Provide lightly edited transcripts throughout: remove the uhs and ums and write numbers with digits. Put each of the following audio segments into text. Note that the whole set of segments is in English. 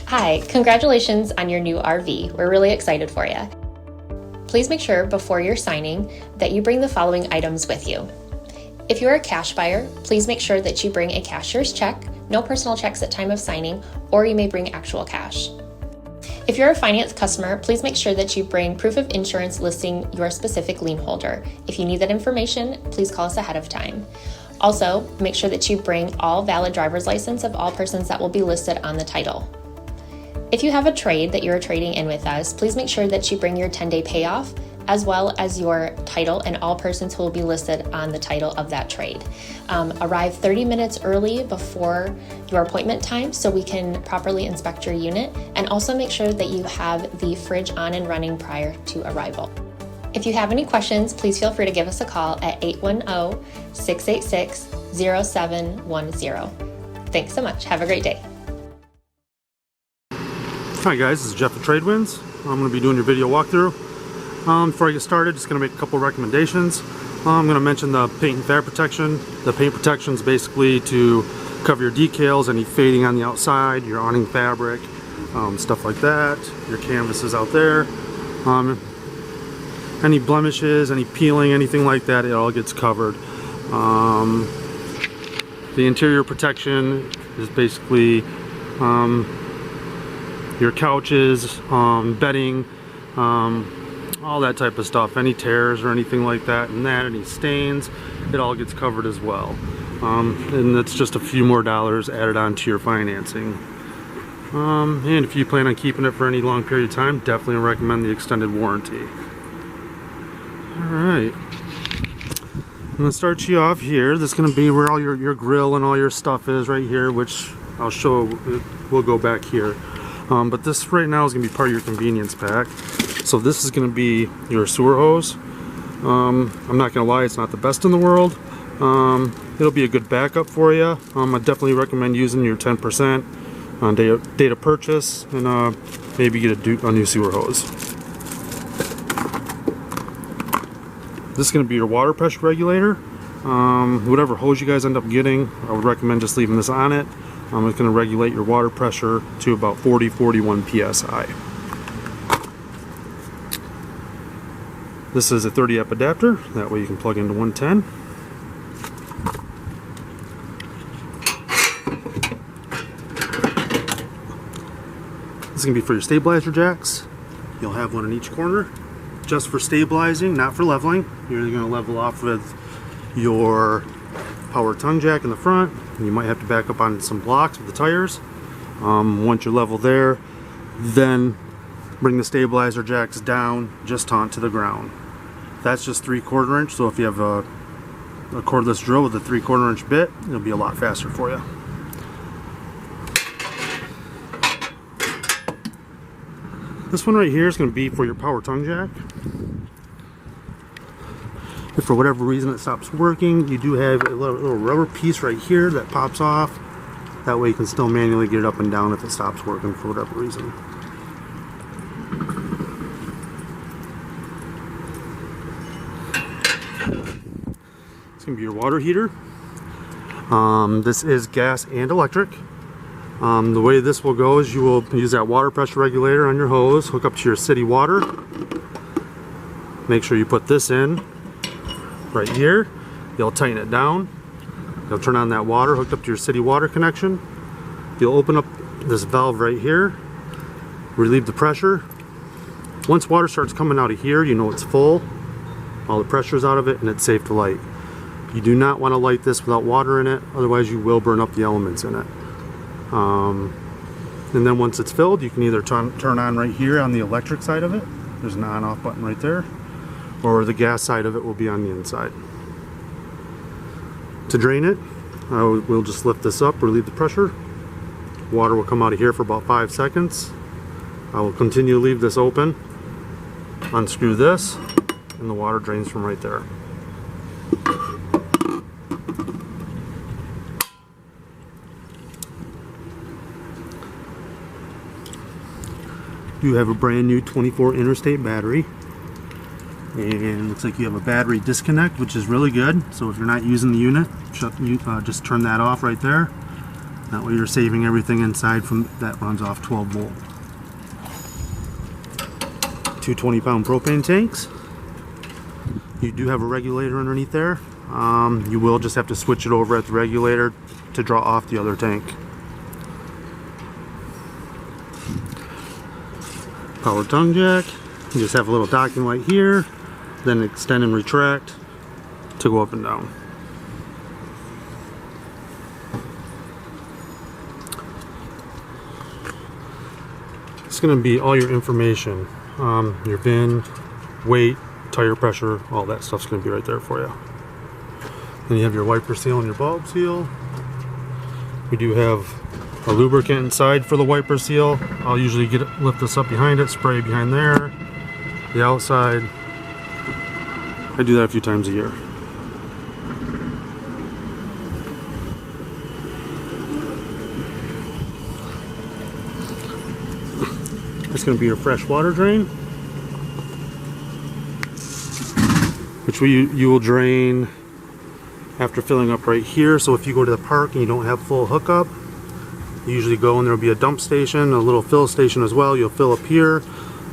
Hi, congratulations on your new RV. We're really excited for you. Please make sure before you're signing that you bring the following items with you. If you're a cash buyer, please make sure that you bring a cashier's check, no personal checks at time of signing, or you may bring actual cash. If you're a finance customer, please make sure that you bring proof of insurance listing your specific lien holder. If you need that information, please call us ahead of time. Also, make sure that you bring all valid driver's license of all persons that will be listed on the title. If you have a trade that you're trading in with us, please make sure that you bring your 10-day payoff as well as your title and all persons who will be listed on the title of that trade. Arrive 30 minutes early before your appointment time so we can properly inspect your unit, and also make sure that you have the fridge on and running prior to arrival. If you have any questions, please feel free to give us a call at 810-686-0710. Thanks so much. Have a great day. Hi guys, this is Jeff at TradeWinds. I'm going to be doing your video walkthrough. Before I get started, just going to make a couple recommendations. I'm going to mention the paint and fab protection. The paint protection is basically to cover your decals, any fading on the outside, your awning fabric, stuff like that, your canvases out there. Any blemishes, any peeling, anything like that, it all gets covered. The interior protection is basically your couches, bedding, all that type of stuff. Any tears or anything like that, and any stains, it all gets covered as well. And it's just a few more dollars added on to your financing. And if you plan on keeping it for any long period of time, definitely recommend the extended warranty. Alright, I'm going to start you off here. This is going to be where all your grill and all your stuff is right here, which I'll show. We'll go back here. But this right now is going to be part of your convenience pack. So this is going to be your sewer hose. I'm not going to lie, it's not the best in the world. It'll be a good backup for you. I definitely recommend using your 10% on date of purchase, and maybe get a new sewer hose. This is going to be your water pressure regulator. Whatever hose you guys end up getting, I would recommend just leaving this on it. It's going to regulate your water pressure to about 40-41 psi. This is a 30 amp adapter, that way you can plug into 110. This is going to be for your stabilizer jacks. You'll have one in each corner, just for stabilizing, not for leveling. You're going to level off with your power tongue jack in the front. You might have to back up on some blocks with the tires. Once you're level there, then bring the stabilizer jacks down just onto the ground. That's just 3/4 inch, so if you have a cordless drill with a 3/4 inch bit, it'll be a lot faster for you. This one right here is going to be for your power tongue jack. If for whatever reason it stops working, you do have a little rubber piece right here that pops off. That way you can still manually get it up and down if it stops working for whatever reason. It's going to be your water heater. This is gas and electric. The way this will go is you will use that water pressure regulator on your hose, hook up to your city water. Make sure you put this in right here. You'll tighten it down. You'll turn on that water hooked up to your city water connection. You'll open up this valve right here, relieve the pressure. Once water starts coming out of here, you know it's full. All the pressure's out of it and it's safe to light. You do not want to light this without water in it, otherwise you will burn up the elements in it. And then once it's filled, you can either turn on right here on the electric side of it. There's an on-off button right there. Or the gas side of it will be on the inside. To drain it, we'll just lift this up, relieve the pressure. Water will come out of here for about 5 seconds. I will continue to leave this open, unscrew this, and the water drains from right there. You have a brand new 24 interstate battery, and it looks like you have a battery disconnect, which is really good. So if you're not using the unit, just turn that off right there. That way you're saving everything inside from that runs off 12 volt. Two 20-pound propane tanks. You do have a regulator underneath there. You will just have to switch it over at the regulator to draw off the other tank. Power tongue jack. You just have a little docking light here, then extend and retract to go up and down. It's going to be all your information, your VIN, weight, tire pressure, all that stuff's going to be right there for you. Then you have your wiper seal and your bulb seal. We do have a lubricant inside for the wiper seal. I'll usually lift this up behind it, spray behind there, the outside. I do that a few times a year. It's going to be your fresh water drain, which you will drain after filling up right here. So if you go to the park and you don't have full hookup, you usually go and there will be a dump station, a little fill station as well. You'll fill up here,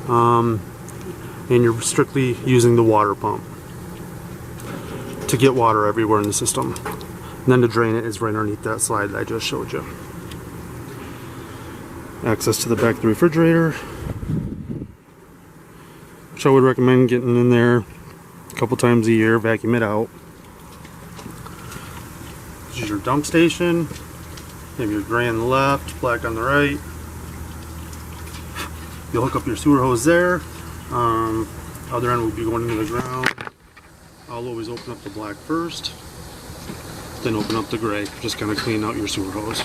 and you're strictly using the water pump to get water everywhere in the system. And then to drain it is right underneath that slide that I just showed you. Access to the back of the refrigerator, which I would recommend getting in there a couple times a year, vacuum it out. This is your dump station. You have your gray on the left, black on the right. You'll hook up your sewer hose there. Other end will be going into the ground. I'll always open up the black first, then open up the gray. Just kind of clean out your sewer hose.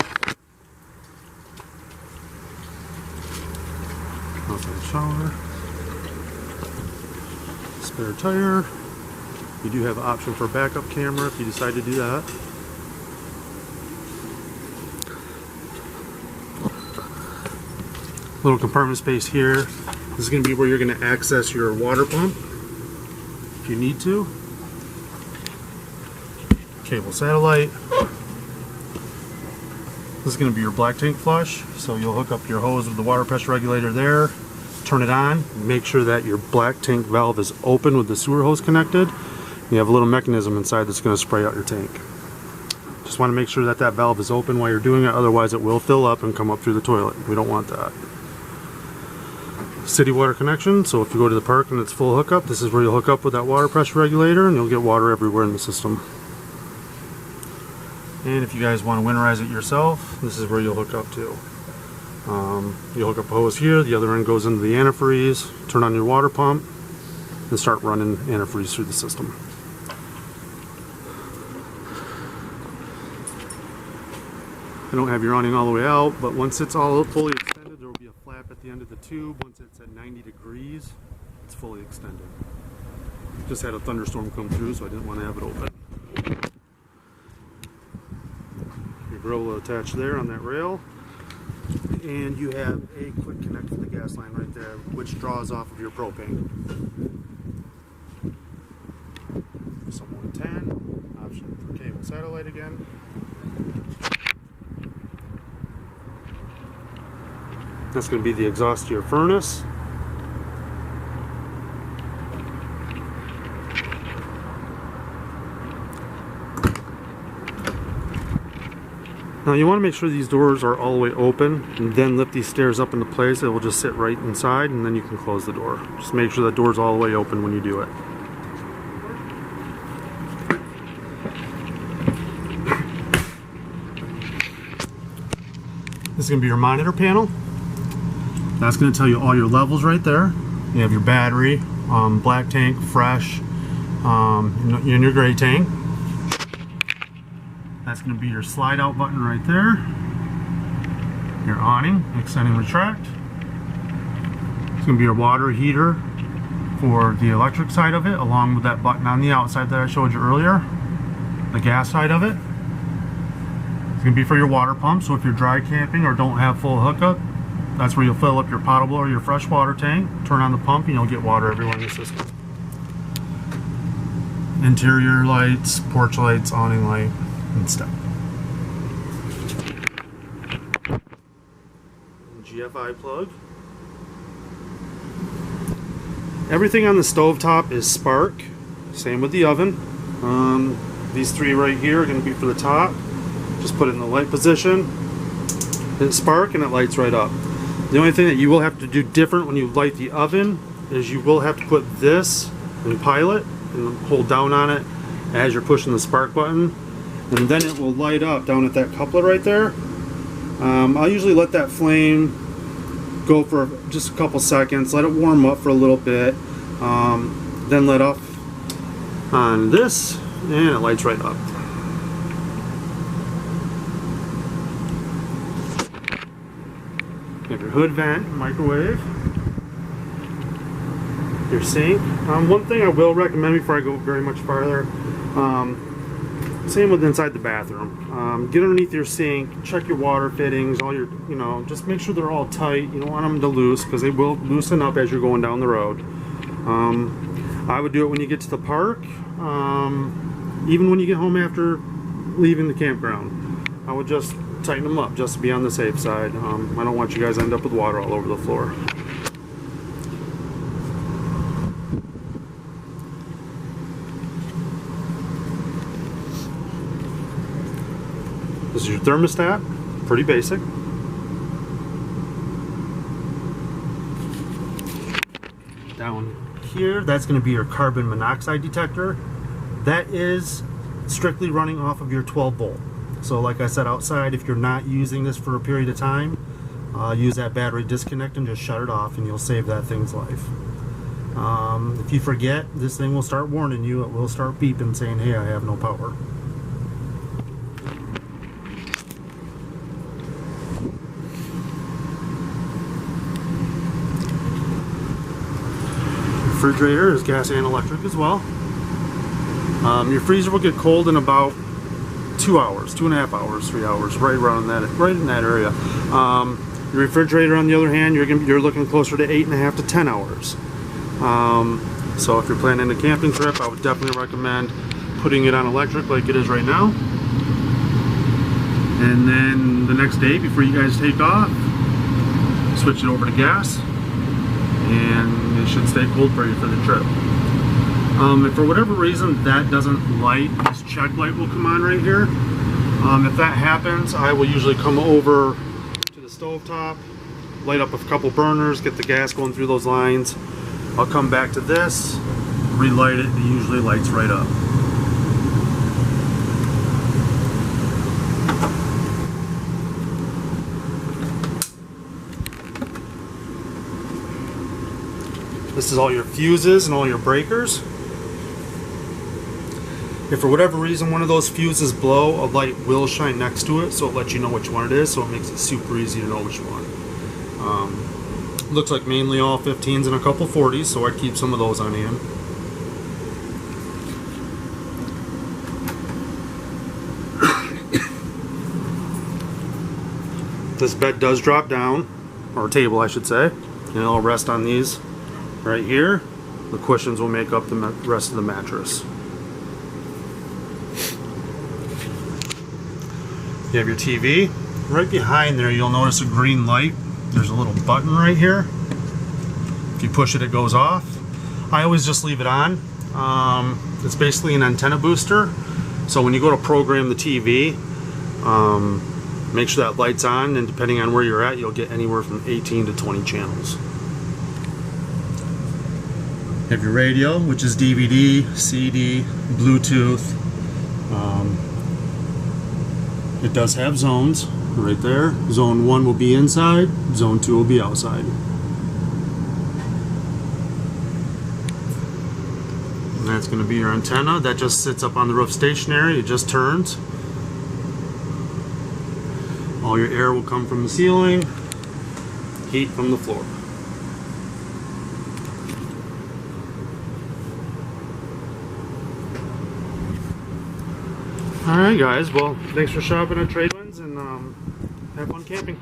Outside shower. Spare tire. You do have an option for a backup camera if you decide to do that. Little compartment space here. This is going to be where you're going to access your water pump if you need to. Cable satellite. This is going to be your black tank flush. So you'll hook up your hose with the water pressure regulator there, turn it on, make sure that your black tank valve is open with the sewer hose connected. You have a little mechanism inside that's going to spray out your tank. Just want to make sure that that valve is open while you're doing it, otherwise it will fill up and come up through the toilet. We don't want that. City water connection, so if you go to the park and it's full hookup, this is where you'll hook up with that water pressure regulator and you'll get water everywhere in the system. And if you guys want to winterize it yourself, this is where you'll hook up to. You'll hook up a hose here, the other end goes into the antifreeze, turn on your water pump, and start running antifreeze through the system. I don't have your awning all the way out, but once it's all fully extended, there will be a flap at the end of the tube. Once it's at 90 degrees, it's fully extended. Just had a thunderstorm come through, so I didn't want to have it open. Your grill will attach there on that rail. And you have a quick connect to the gas line right there, which draws off of your propane. Some 110, option for cable satellite again. That's going to be the exhaust to your furnace. Now you want to make sure these doors are all the way open and then lift these stairs up into place. It will just sit right inside and then you can close the door. Just make sure the door's all the way open when you do it. This is going to be your monitor panel. That's going to tell you all your levels right there. You have your battery, black tank, fresh, and your gray tank. That's going to be your slide out button right there. Your awning, extend and retract. It's going to be your water heater for the electric side of it, along with that button on the outside that I showed you earlier. The gas side of it. It's going to be for your water pump, so if you're dry camping or don't have full hookup, that's where you'll fill up your potable or your fresh water tank, turn on the pump, and you'll get water everywhere in the system. Interior lights, porch lights, awning light, and stuff. GFI plug. Everything on the stovetop is spark. Same with the oven. These three right here are going to be for the top. Just put it in the light position. Hit spark and it lights right up. The only thing that you will have to do different when you light the oven is you will have to put this in pilot and hold down on it as you're pushing the spark button, and then it will light up down at that coupler right there. I'll usually let that flame go for just a couple seconds, let it warm up for a little bit, then let off on this and it lights right up. You have your hood vent, microwave, your sink. One thing I will recommend before I go very much farther, same with inside the bathroom. Get underneath your sink, check your water fittings, all your, just make sure they're all tight. You don't want them to loose because they will loosen up as you're going down the road. I would do it when you get to the park, even when you get home after leaving the campground. I would just tighten them up just to be on the safe side. I don't want you guys to end up with water all over the floor. This is your thermostat, pretty basic. Down here, that's going to be your carbon monoxide detector. That is strictly running off of your 12 volt. So like I said, outside, if you're not using this for a period of time, use that battery disconnect and just shut it off and you'll save that thing's life. If you forget, this thing will start warning you. It will start beeping saying, hey, I have no power. Refrigerator is gas and electric as well. Your freezer will get cold in about 2 hours, 2.5 hours, 3 hours, right around that, right in that area. Your refrigerator, on the other hand, you're looking closer to 8.5 to 10 hours. So if you're planning a camping trip, I would definitely recommend putting it on electric like it is right now. And then the next day, before you guys take off, switch it over to gas, and it should stay cold for you for the trip. If for whatever reason that doesn't light, this check light will come on right here. If that happens, I will usually come over to the stovetop, light up a couple burners, get the gas going through those lines. I'll come back to this, relight it, and it usually lights right up. This is all your fuses and all your breakers. If for whatever reason one of those fuses blow, a light will shine next to it, so it lets you know which one it is, so it makes it super easy to know which one. Looks like mainly all 15s and a couple 40s, so I'd keep some of those on hand. This bed does drop down, or table I should say, and it'll rest on these right here. The cushions will make up the rest of the mattress. You have your TV. Right behind there, you'll notice a green light. There's a little button right here. If you push it, it goes off. I always just leave it on. It's basically an antenna booster. So when you go to program the TV, make sure that light's on, and depending on where you're at, you'll get anywhere from 18 to 20 channels. You have your radio, which is DVD, CD, Bluetooth. It does have zones right there. Zone 1 will be inside, Zone 2 will be outside. And that's going to be your antenna. That just sits up on the roof stationary. It just turns. All your air will come from the ceiling, heat from the floor. Alright guys, well, thanks for shopping at TradeWinds, and have fun camping.